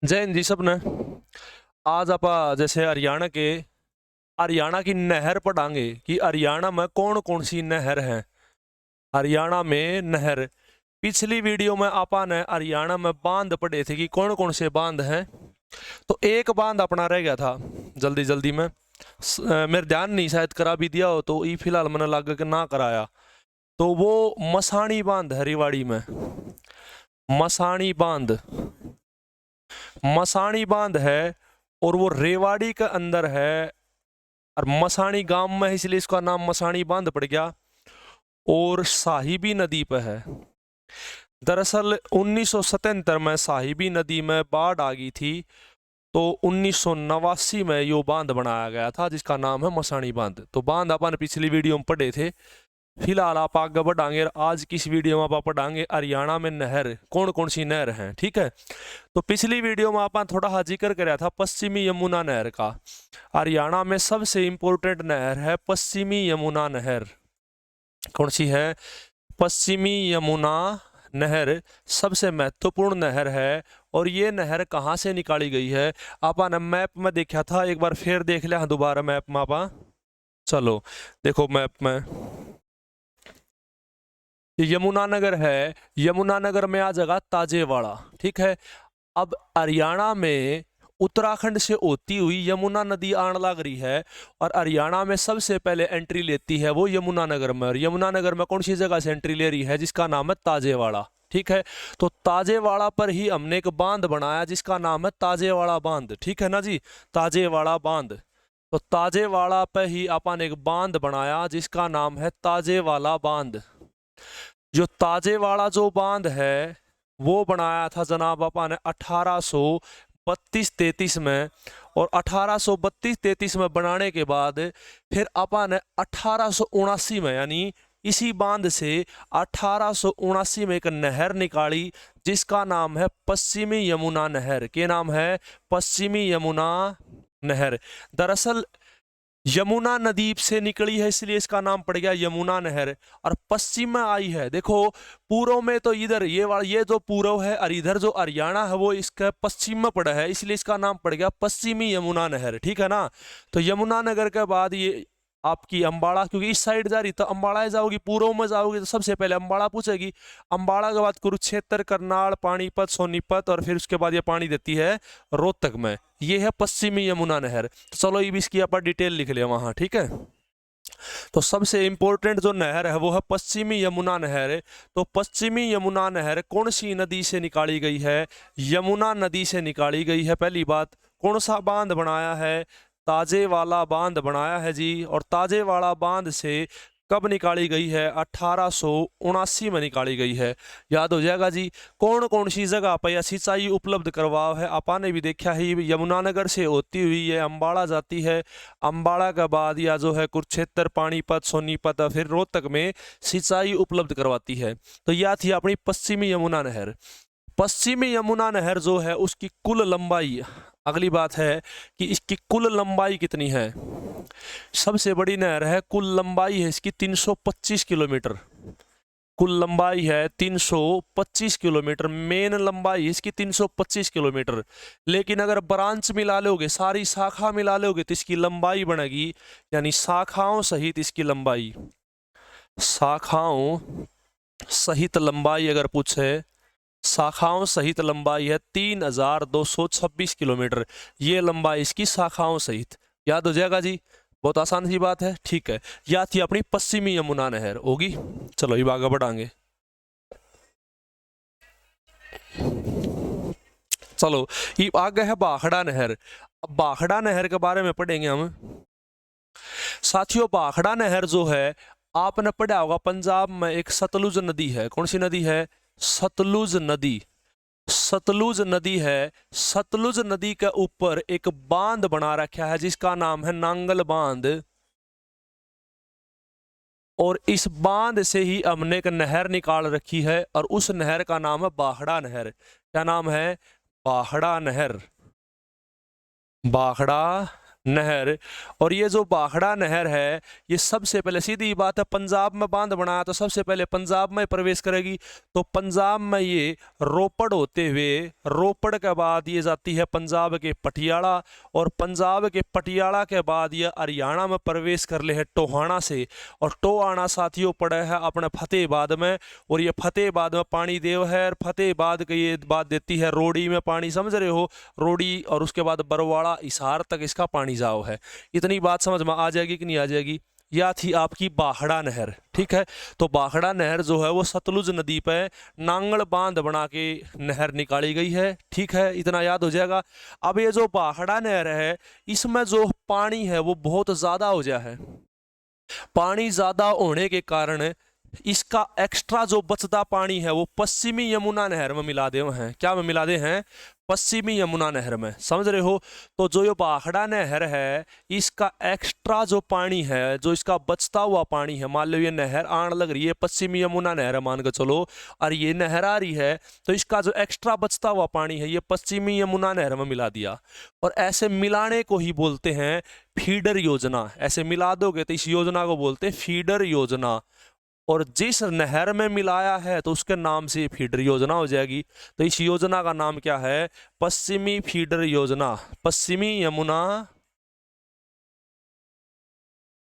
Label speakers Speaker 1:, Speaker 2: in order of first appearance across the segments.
Speaker 1: जय हिंद जी सब ने। आज आप जैसे हरियाणा की नहर पढ़ांगे कि हरियाणा में कौन कौन सी नहर है। हरियाणा में नहर, पिछली वीडियो में आपा ने हरियाणा में बांध पढ़े थे कि कौन कौन से बांध हैं। तो एक बांध अपना रह गया था जल्दी जल्दी में, मेरे ध्यान नहीं, शायद करा भी दिया हो तो ये फिलहाल मैंने लगा कि ना कराया। तो वो मसाणी बांध है रेवाड़ी में। मसाणी बांध, मसाणी बांध है और वो रेवाड़ी के अंदर है और मसाणी गांव में है, इसलिए इसका नाम मसाणी बांध पड़ गया और साहिबी नदी पे है। दरअसल 1977 में साहिबी नदी में बाढ़ आ गई थी, तो 1989 में यो बांध बनाया गया था जिसका नाम है मसाणी बांध। तो बांध अपन पिछली वीडियो में पढ़े थे। फिलहाल आप आगे बढ़ाएंगे, आज की इस वीडियो में आप पढ़ाएंगे हरियाणा में नहर कौन कौन सी नहर हैं। ठीक है, तो पिछली वीडियो में आप थोड़ा सा जिक्र कराया था पश्चिमी यमुना नहर का। हरियाणा में सबसे इंपॉर्टेंट नहर है पश्चिमी यमुना नहर। कौन सी है? पश्चिमी यमुना नहर सबसे महत्वपूर्ण नहर है। और ये नहर कहाँ से निकाली गई है आपने मैप में देखा था, एक बार फिर देख लिया दोबारा मैप में आपा। चलो देखो मैप में, यमुनानगर है, यमुनानगर में आ जाएगा ताजेवाड़ा। ठीक है, अब हरियाणा में उत्तराखंड से होती हुई यमुना नदी आने लग रही है और हरियाणा में सबसे पहले एंट्री लेती है वो यमुनानगर में। और यमुनानगर में कौन सी जगह से एंट्री ले रही है? जिसका नाम है ताजेवाड़ा। ठीक है, तो ताजेवाड़ा पर ही हमने एक बांध बनाया जिसका नाम है ताजेवाड़ा बांध। ठीक है ना जी, ताजेवाड़ा बांध। तो ताजेवाड़ा पर ही अपन एक बांध बनाया जिसका नाम है ताजेवाला बांध। जो ताजेवाड़ा जो बांध है वो बनाया था जनाब आपा ने 1832-33 में। और 1832-33 में बनाने के बाद फिर आपा ने 1879 में, यानी इसी बांध से 1879 में एक नहर निकाली जिसका नाम है पश्चिमी यमुना नहर। के नाम है? पश्चिमी यमुना नहर। दरअसल यमुना नदी से निकली है इसलिए इसका नाम पड़ गया यमुना नहर। और पश्चिम में आई है, देखो पूर्व में तो इधर ये जो पूर्व है और इधर जो हरियाणा है वो इसका पश्चिम में पड़ा है, इसलिए इसका नाम पड़ गया पश्चिमी यमुना नहर। ठीक है ना, तो यमुना नगर के बाद ये आपकी अम्बाड़ा, क्योंकि इस साइड जा रही तो अम्बाड़ा जाओगी, पूर्व में जाओगी तो सबसे पहले अम्बाड़ा पूछेगी। अम्बाड़ा के बाद कुरुक्षेत्र, करनाल, पानीपत, सोनीपत और फिर उसके बाद ये पानी देती है रोहतक में। ये है पश्चिमी यमुना नहर। तो चलो ये भी इसकी आप डिटेल लिख लिया वहां। ठीक है, तो सबसे इंपॉर्टेंट जो नहर है वो है पश्चिमी यमुना नहर। तो पश्चिमी यमुना नहर कौन सी नदी से निकाली गई है? यमुना नदी से निकाली गई है। पहली बात, कौन सा बांध बनाया है? ताजेवाला बांध बनाया है जी। और ताजेवाला बांध से कब निकाली गई है? 1879 में निकाली गई है। याद हो जाएगा जी। कौन कौन सी जगह पर यह सिंचाई उपलब्ध करवाओ है आपा ने भी देखा है। यमुनानगर से होती हुई ये अम्बाड़ा जाती है, अम्बाड़ा के बाद या जो है कुरुक्षेत्र, पानीपत, सोनीपत फिर रोहतक में सिंचाई उपलब्ध करवाती है। तो यह थी अपनी पश्चिमी यमुना नहर। पश्चिमी यमुना नहर जो है उसकी कुल लंबाई, अगली बात है कि इसकी कुल लंबाई कितनी है। सबसे बड़ी नहर है, कुल लंबाई है इसकी 325 किलोमीटर। कुल लंबाई है 325 किलोमीटर, मेन लंबाई इसकी 325 किलोमीटर। लेकिन अगर ब्रांच मिला लोगे, सारी शाखा मिला लोगे तो इसकी लंबाई बनेगी, यानी शाखाओं सहित इसकी लंबाई, शाखाओं सहित लंबाई अगर पूछे, शाखाओं सहित लंबाई है 3226 किलोमीटर। ये लंबाई इसकी शाखाओं सहित। याद हो जाएगा जी, बहुत आसान सी बात है। ठीक है, या थी अपनी पश्चिमी यमुना नहर होगी। चलो ये आगे बढ़ाएंगे। चलो ये आगे है बाखड़ा नहर। अब बाखड़ा नहर के बारे में पढ़ेंगे हम साथियों। बाखड़ा नहर जो है आपने पढ़ा होगा, पंजाब में एक सतलुज नदी है। कौन सी नदी है? सतलुज नदी। सतलुज नदी है। सतलुज नदी के ऊपर एक बांध बना रखा है जिसका नाम है नांगल बांध। और इस बांध से ही हमने एक नहर निकाल रखी है और उस नहर का नाम है बाखड़ा नहर। क्या नाम है? बाखड़ा नहर। बाखड़ा नहर। और ये जो भाखड़ा नहर है ये सबसे पहले, सीधी बात है, पंजाब में बांध बनाया तो सबसे पहले पंजाब में प्रवेश करेगी। तो पंजाब में ये रोपड़ होते हुए, रोपड़ के बाद ये जाती है पंजाब के पटियाला, और पंजाब के पटियाला के बाद ये हरियाणा में प्रवेश कर ले है टोहाना से। और टोहाना साथियों पड़े है अपने फतेहाबाद में, और ये फतेहाबाद में पानी देव है। और फतेहाबाद की ये बात देती है रोड़ी में पानी, समझ रहे हो, रोड़ी, और उसके बाद बरवाड़ा हिसार तक इसका पानी जाओ है। इतनी बात समझ में आ जाएगी कि नहीं आ जाएगी? या थी आपकी भाखड़ा नहर। ठीक है, तो भाखड़ा नहर जो है वो सतलुज नदी पे नांगल बांध बना के नहर निकाली गई है। ठीक है, इतना याद हो जाएगा। अब ये जो भाखड़ा नहर है इसमें जो पानी है वो बहुत ज्यादा हो जाए है। पानी ज्यादा होने के कारण इसका एक्स्ट्रा जो बचता पानी है वो पश्चिमी यमुना नहर में मिला दे हैं। क्या में मिला दे हैं? पश्चिमी यमुना नहर में, समझ रहे हो। तो जो ये भाखड़ा नहर है इसका एक्स्ट्रा जो पानी है, जो इसका बचता हुआ पानी है, मान लो ये नहर आने लग रही है, पश्चिमी यमुना नहर है मान के चलो, और ये नहर आ रही है, तो इसका जो एक्स्ट्रा बचता हुआ पानी है ये पश्चिमी यमुना नहर में मिला दिया। और ऐसे मिलाने को ही बोलते हैं फीडर योजना। ऐसे मिला दोगे तो इस योजना को बोलते हैं फीडर योजना। और जिस नहर में मिलाया है तो उसके नाम से फीडर योजना हो जाएगी। तो इस योजना का नाम क्या है? पश्चिमी फीडर योजना। पश्चिमी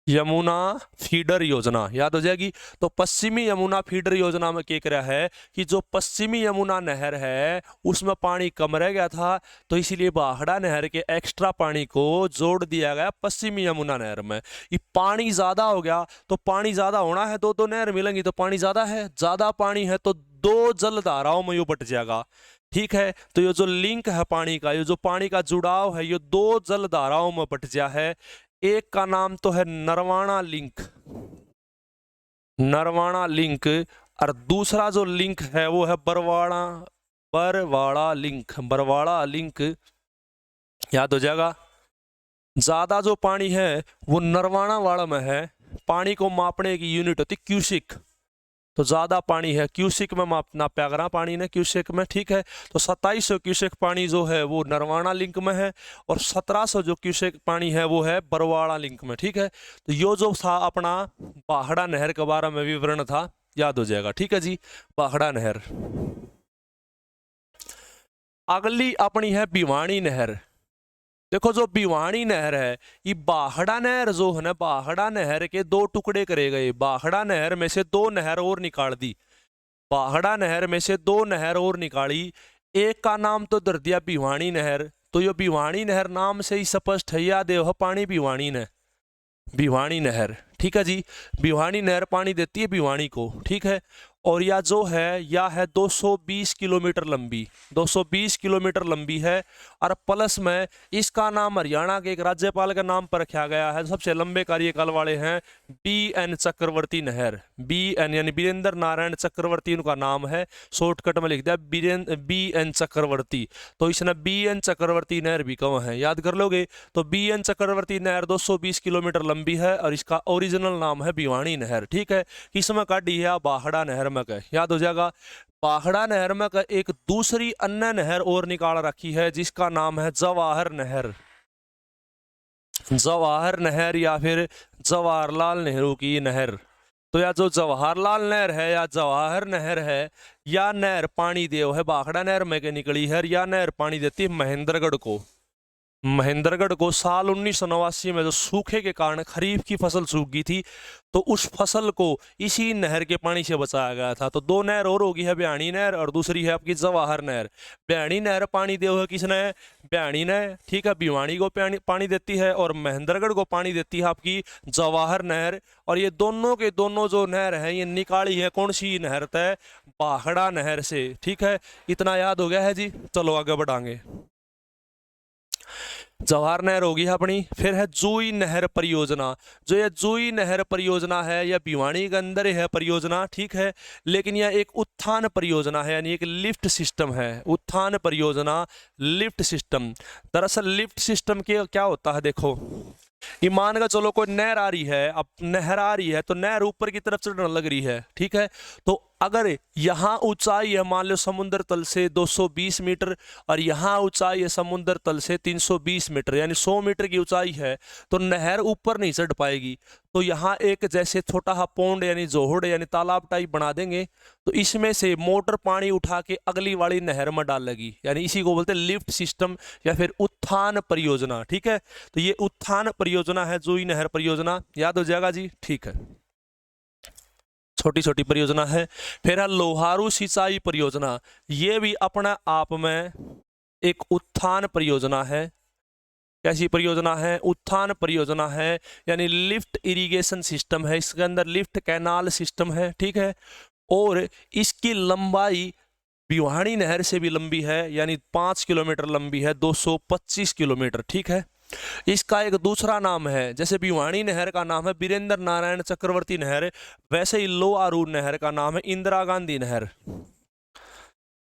Speaker 1: यमुना फीडर योजना याद हो जाएगी। तो पश्चिमी यमुना फीडर योजना में क्या करा है कि जो पश्चिमी यमुना नहर है उसमें पानी कम रह गया था, तो इसीलिए भाखड़ा नहर के एक्स्ट्रा पानी को जोड़ दिया गया पश्चिमी यमुना नहर में। ये पानी ज्यादा हो गया, तो पानी ज्यादा होना है, दो नहर मिलेंगी तो पानी ज्यादा है, ज्यादा पानी है तो दो जल धाराओं में ये बट जाएगा। ठीक है, तो ये जो लिंक है पानी का, ये जो पानी का जुड़ाव है, ये दो जल धाराओं में बट जा है। एक का नाम तो है नरवाणा लिंक, नरवाणा लिंक, और दूसरा जो लिंक है वो है बरवाड़ा लिंक, बरवाड़ा लिंक। याद हो जाएगा। ज्यादा जो पानी है वो नरवाणा वाला में है। पानी को मापने की यूनिट होती क्यूसिक, तो ज्यादा पानी है क्यूसिक में नापा करा पानी ने, क्यूसिक में। ठीक है, तो 2700 क्यूसेक पानी जो है वो नरवाणा लिंक में है, और 1700 जो क्यूसेक पानी है वो है बरवाड़ा लिंक में। ठीक है, तो यो जो था अपना भाखड़ा नहर के बारे में विवरण था, याद हो जाएगा। ठीक है जी, भाखड़ा नहर। अगली अपनी है भिवानी नहर। देखो जो भिवानी नहर है, ये भाखड़ा नहर जो है ना, भाखड़ा नहर के दो टुकड़े करे गए। भाखड़ा नहर में से दो नहर और निकाल दी, भाखड़ा नहर में से दो नहर और निकाली। एक का नाम तो धर दिया भिवानी नहर। तो ये भिवानी नहर नाम से ही स्पष्ट है, या देव पानी भिवानी ने, भिवानी नहर। ठीक है जी, भिवानी नहर पानी देती है भिवानी को। ठीक है, और या जो है या है 220 किलोमीटर लंबी, 220 किलोमीटर लंबी है। और प्लस में इसका नाम हरियाणा के एक राज्यपाल के नाम पर रखा गया है। सबसे लंबे कार्यकाल वाले हैं BN चक्रवर्ती नहर। BN यानी वीरेंद्र नारायण चक्रवर्ती उनका नाम है, शॉर्टकट में लिख दिया BN चक्रवर्ती। तो इसने BN चक्रवर्ती नहर भी कहा है, याद कर लोगे। तो BN चक्रवर्ती नहर 220 किलोमीटर लंबी है, और इसका ओरिजिनल नाम है भिवानी नहर। ठीक है, किसमें काटी है? भाखड़ा नहर में का, याद हो जाएगा। भाखड़ा नहर में का एक दूसरी अन्य नहर और निकाल रखी है जिसका नाम है जवाहर नहर। जवाहर नहर या फिर जवाहरलाल नेहरू की नहर। तो या जो जवाहरलाल नहर है या जवाहर नहर है, या नहर पानी देव है भाखड़ा नहर में के निकली है, या नहर पानी देती है महेंद्रगढ़ को। महेंद्रगढ़ को साल 1989 में जो सूखे के कारण खरीफ की फसल सूख गई थी, तो उस फसल को इसी नहर के पानी से बचाया गया था। तो दो नहर और होगी है, भ्याणी नहर और दूसरी है आपकी जवाहर नहर। भ्याणी नहर पानी देव है किसने? भ्याणी ने। ठीक है, भिवानी को पानी देती है, और महेंद्रगढ़ को पानी देती है आपकी जवाहर नहर। और ये दोनों के दोनों जो नहर है ये निकाली है कौन सी नहर तय? भाखड़ा नहर से। ठीक है, इतना याद हो गया है जी। चलो आगे बढ़ाएंगे। जवाहर नहर होगी अपनी। फिर है जुई नहर परियोजना। जो ये जुई नहर परियोजना है यह भिवानी के अंदर है परियोजना। ठीक है, लेकिन यह एक उत्थान परियोजना है, यानी एक लिफ्ट सिस्टम है। उत्थान परियोजना, लिफ्ट सिस्टम। दरअसल लिफ्ट सिस्टम के क्या होता है, देखो ईमान का चलो कोई नहर आ रही है, अब नहर आ रही है तो नहर ऊपर की तरफ चढ़ने लग रही है। ठीक है, तो अगर यहाँ ऊंचाई है मान लो समुद्र तल से 220 मीटर और यहाँ ऊंचाई है समुद्र तल से 320 मीटर, यानी 100 मीटर की ऊंचाई है, तो नहर ऊपर नहीं चढ़ पाएगी। तो यहाँ एक जैसे छोटा सा पौंड यानी जोहड़ यानी तालाब टाइप बना देंगे, तो इसमें से मोटर पानी उठा के अगली वाली नहर में डालेगी, यानी इसी को बोलते हैं लिफ्ट सिस्टम या फिर उत्थान परियोजना। ठीक है, तो ये उत्थान परियोजना है जोई नहर परियोजना, याद हो जाएगा जी। ठीक है, छोटी छोटी परियोजना है। फिर है लोहारू सिंचाई परियोजना, ये भी अपने आप में एक उत्थान परियोजना है। कैसी परियोजना है? उत्थान परियोजना है, यानी लिफ्ट इरिगेशन सिस्टम है, इसके अंदर लिफ्ट कैनाल सिस्टम है। ठीक है, और इसकी लंबाई भिवानी नहर से भी लंबी है, यानी 5 किलोमीटर लंबी है, 225 किलोमीटर। ठीक है, इसका एक दूसरा नाम है, जैसे भिवानी नहर का नाम है वीरेंद्र नारायण चक्रवर्ती नहर, वैसे ही लोहारू नहर का नाम है इंदिरा गांधी नहर।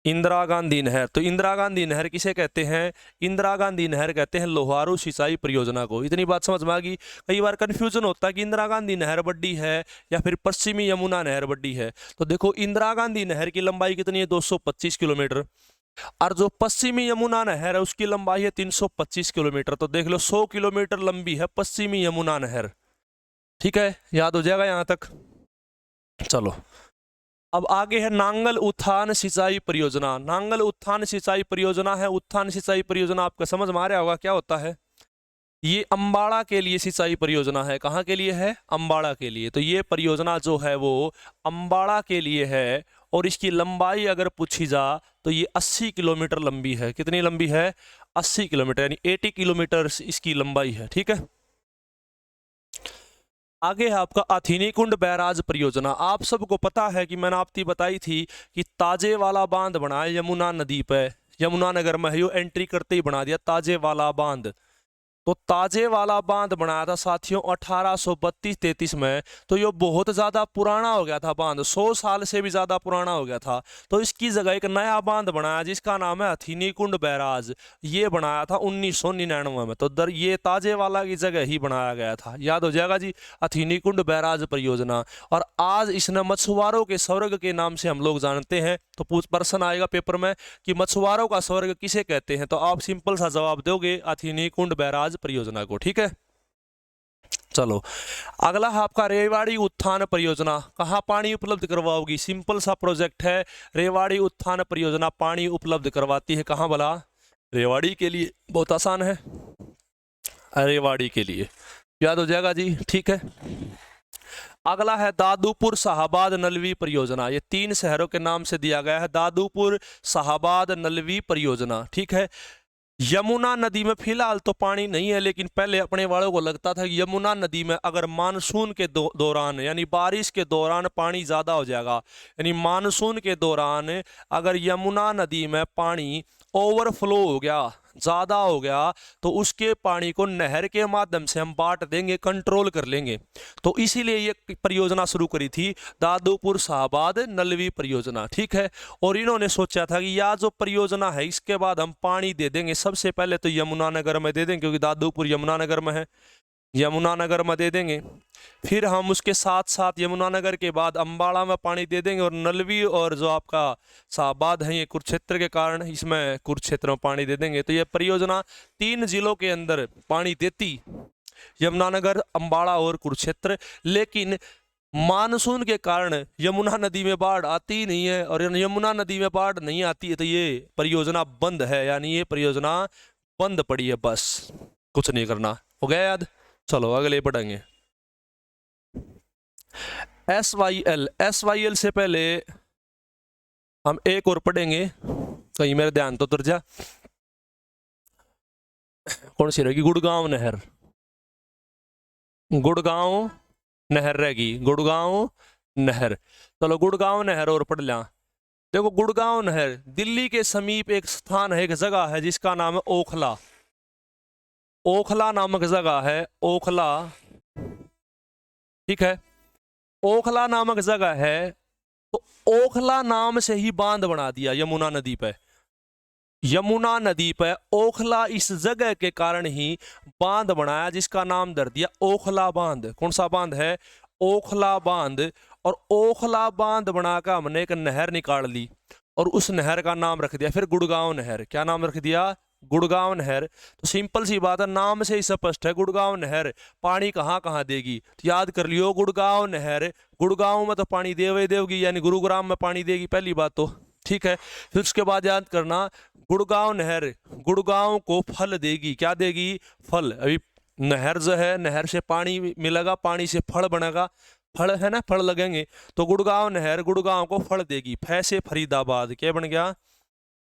Speaker 1: इंदिरा गांधी नहर, तो इंदिरा गांधी नहर किसे कहते हैं? इंदिरा गांधी नहर कहते हैं लोहारू सिंचाई परियोजना को। इतनी बात समझ में आ गई? कई बार कंफ्यूजन होता है कि इंदिरा गांधी नहर बड़ी है या फिर पश्चिमी यमुना नहर बड़ी है। तो देखो इंदिरा गांधी नहर की लंबाई कितनी है? 225 किलोमीटर, और जो पश्चिमी यमुना नहर है उसकी लंबाई है 325 किलोमीटर। तो देख लो 100 किलोमीटर लंबी है पश्चिमी यमुना नहर। ठीक है, याद हो जाएगा यहाँ तक। चलो अब आगे है नांगल उत्थान सिंचाई परियोजना। नांगल उत्थान सिंचाई परियोजना है, उत्थान सिंचाई परियोजना आपका समझ में आ रहा होगा क्या होता है। ये अंबाड़ा के लिए सिंचाई परियोजना है। कहाँ के लिए है? अंबाड़ा के लिए। तो ये परियोजना जो है वो अंबाड़ा के लिए है, और इसकी लंबाई अगर पूछी जा तो ये 80 किलोमीटर लंबी है। कितनी लंबी है? 80 किलोमीटर, यानी 80 किलोमीटर इसकी लंबाई है। ठीक है, आगे है आपका अथिनी कुंड बैराज परियोजना। आप सबको पता है कि मैंने आपकी बताई थी कि ताजे वाला बांध बना है यमुना नदी पे, यमुनानगर में है, यो एंट्री करते ही बना दिया ताजे वाला बांध। तो ताजे वाला बांध बनाया था साथियों 1832-33 में। तो ये बहुत ज़्यादा पुराना हो गया था बांध, 100 साल से भी ज़्यादा पुराना हो गया था। तो इसकी जगह एक नया बांध बनाया जिसका नाम है हथीनी कुंड बैराज। ये बनाया था 1999 में। तो ये ताजे वाला की जगह ही बनाया गया था, याद हो जाएगा जी, हथीनी कुंड बैराज परियोजना। और आज इसने मछुआरों के स्वर्ग के नाम से हम लोग जानते हैं। तो प्रश्न आएगा पेपर में कि मछुआरों का स्वर्ग किसे कहते हैं, तो आप सिंपल सा जवाब दोगे हथीनी कुंड बैराज परियोजना को। ठीक है, चलो अगला है आपका रेवाड़ी उत्थान परियोजना। कहाँ पानी उपलब्ध करवाओगी? सिंपल सा प्रोजेक्ट है, रेवाड़ी उत्थान परियोजना पानी उपलब्ध करवाती है। कहाँ भला? रेवाड़ी के लिए। बहुत आसान है, रेवाड़ी के लिए, याद हो जाएगा जी। ठीक है, अगला है दादूपुर शाहबाद नलवी परियोजना। ये 3 शहरों के नाम से दिया गया है, दादूपुर शाहबाद नलवी परियोजना। ठीक है, यमुना नदी में फिलहाल तो पानी नहीं है, लेकिन पहले अपने वालों को लगता था कि यमुना नदी में अगर मानसून के दौरान यानी बारिश के दौरान पानी ज़्यादा हो जाएगा, यानी मानसून के दौरान अगर यमुना नदी में पानी ओवरफ्लो हो गया, ज़्यादा हो गया, तो उसके पानी को नहर के माध्यम से हम बांट देंगे, कंट्रोल कर लेंगे। तो इसीलिए ये परियोजना शुरू करी थी, दादूपुर शाहबाद नलवी परियोजना। ठीक है, और इन्होंने सोचा था कि यह जो परियोजना है इसके बाद हम पानी दे देंगे सबसे पहले तो यमुनानगर में दे देंगे, क्योंकि दादूपुर यमुनानगर में है, यमुनानगर में दे देंगे। फिर हम उसके साथ साथ यमुनानगर के बाद अंबाड़ा में पानी दे देंगे, और नलवी और जो आपका शाहबाद है ये कुरुक्षेत्र के कारण इसमें कुरुक्षेत्र में पानी दे देंगे। तो ये परियोजना 3 जिलों के अंदर पानी देती, यमुनानगर, अंबाड़ा और कुरुक्षेत्र। लेकिन मानसून के कारण यमुना नदी में बाढ़ आती ही नहीं है, और यमुना नदी में बाढ़ नहीं आती है तो ये परियोजना बंद है, यानी ये परियोजना बंद पड़ी है, बस कुछ नहीं करना। हो गया याद? चलो अगले पढ़ेंगे SYL से पहले हम एक और पढ़ेंगे, कहीं मेरे ध्यान तो उतर जा, कौन सी रहेगी? गुड़गांव नहर, गुड़गांव नहर रहेगी, गुड़गांव नहर। चलो गुड़गांव नहर और पढ़ लिया। देखो गुड़गांव नहर दिल्ली के समीप एक स्थान है, एक जगह है जिसका नाम है ओखला। ओखला नामक जगह है, ओखला। ठीक है, ओखला नामक जगह है, तो ओखला नाम से ही बांध बना दिया यमुना नदी पे। यमुना नदी पे ओखला इस जगह के कारण ही बांध बनाया जिसका नाम धर दिया ओखला बांध। कौन सा बांध है? ओखला बांध। और ओखला बांध बनाकर हमने एक नहर निकाल ली और उस नहर का नाम रख दिया फिर गुड़गांव नहर। क्या नाम रख दिया? गुड़गांव नहर। तो सिंपल सी बात है, नाम से ही स्पष्ट है, गुड़गांव नहर पानी कहाँ कहाँ देगी। तो याद कर लियो, गुड़गांव नहर, गुड़गांव में तो पानी देगी, यानी गुरुग्राम में पानी देगी, पहली बात तो ठीक है। फिर उसके बाद याद करना, गुड़गांव नहर गुड़गांव को फल देगी। क्या देगी? फल। अभी नहर जो है, नहर से पानी मिलेगा, पानी से फल बनेगा, फल है ना, फल लगेंगे। तो गुड़गांव नहर गुड़गांव को फल देगी। फै से फरीदाबाद, क्या बन गया?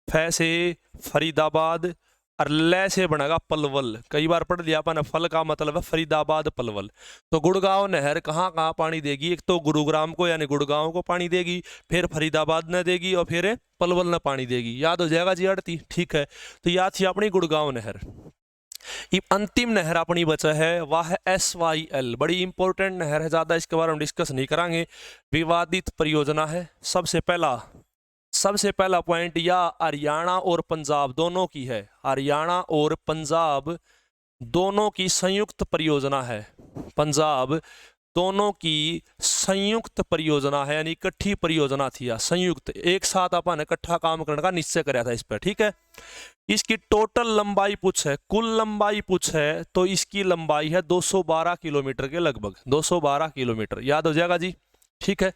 Speaker 1: फै से फरीदाबाद। और ले से बनेगा पलवल। कई बार पढ़ लिया अपन, फल का मतलब है फरीदाबाद पलवल। तो गुड़गांव नहर कहाँ कहाँ पानी देगी? एक तो गुरुग्राम को यानी गुड़गांव को पानी देगी, फिर फरीदाबाद न देगी और फिर पलवल न पानी देगी। याद हो जाएगा जी अड़ती, ठीक है। तो याद थी अपनी गुड़गांव नहर। ये अंतिम नहर अपनी बचा है, वह है SYL। बड़ी इंपॉर्टेंट नहर है, ज्यादा इसके बारे में डिस्कस नहीं करांगे। विवादित परियोजना है। सबसे पहला पॉइंट, या हरियाणा और पंजाब दोनों की है, हरियाणा और पंजाब दोनों की संयुक्त परियोजना है। पंजाब दोनों की संयुक्त परियोजना है, यानी इकट्ठी परियोजना थी या संयुक्त, एक साथ अपन इकट्ठा काम करने का निश्चय कराया था इस पर, ठीक है। इसकी टोटल लंबाई पूछ है, कुल लंबाई पूछ है, तो इसकी लंबाई है 212 किलोमीटर के लगभग, 212 किलोमीटर। याद हो जाएगा जी, ठीक है।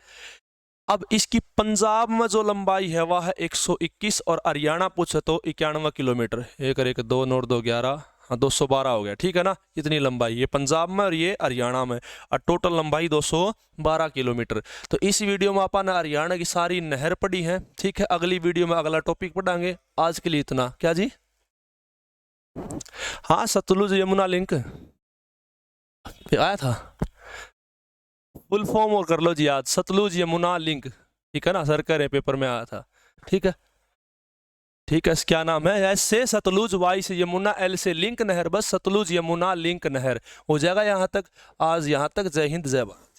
Speaker 1: अब इसकी पंजाब में जो लंबाई है वह है 121 और हरियाणा पूछे तो 91 किलोमीटर। 1 और 1 2 9 2 11, हाँ 212 हो गया, ठीक है ना। इतनी लंबाई ये पंजाब में और ये हरियाणा में, और टोटल लंबाई 212 किलोमीटर। तो इस वीडियो में अपन हरियाणा की सारी नहर पढ़ी है, ठीक है। अगली वीडियो में अगला टॉपिक पढ़ांगे। आज के लिए इतना। क्या जी? हाँ, सतलुज यमुना लिंक आया था, फुल फॉर्म और कर लो जी याद, सतलुज यमुना लिंक, ठीक है ना, सर करे पेपर में आया था, ठीक है। ठीक है, क्या नाम है? एस से सतलुज, वाई से यमुना, एल से लिंक नहर, बस सतलुज यमुना लिंक नहर हो जाएगा यहाँ तक। आज यहाँ तक। जय हिंद, जय भारत।